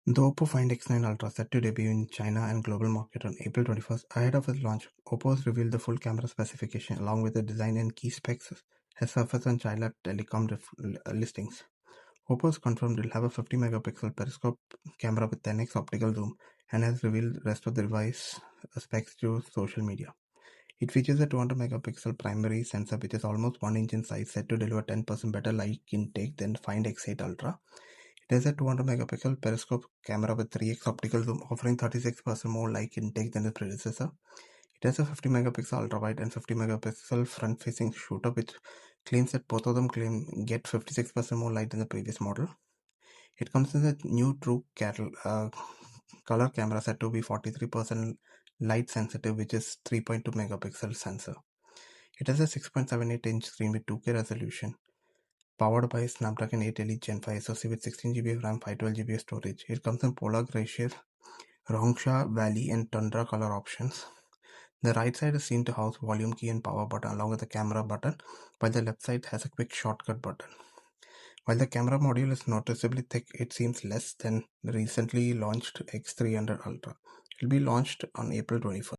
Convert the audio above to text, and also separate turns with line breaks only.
The Oppo Find X9 Ultra set to debut in China and global market on April 21st. Ahead of its launch, Oppo has revealed the full camera specification along with the design and key specs has surfaced on China telecom listings. Oppo has confirmed it will have a 50 megapixel periscope camera with 10x optical zoom and has revealed the rest of the device specs through social media. It features a 200 megapixel primary sensor which is almost 1 inch in size, set to deliver 10% better light intake than Find X8 Ultra. It has a 200 megapixel periscope camera with 3x optical zoom, offering 36% more light intake than its predecessor. It has a 50 megapixel ultra-wide and 50 megapixel front-facing shooter, which claims that both of them get 56% more light than the previous model. It comes with a new true color camera set to be 43% light sensitive, which is 3.2 megapixel sensor. It has a 6.78-inch screen with 2K resolution, powered by Snapdragon 8 Elite Gen 5 SoC with 16GB of RAM, 512GB storage. It comes in polar glacier, Rongsha Valley and Tundra color options. The right side is seen to house volume key and power button along with the camera button, while the left side has a quick shortcut button. While the camera module is noticeably thick, it seems less than the recently launched X300 Ultra. It will be launched on April 21st.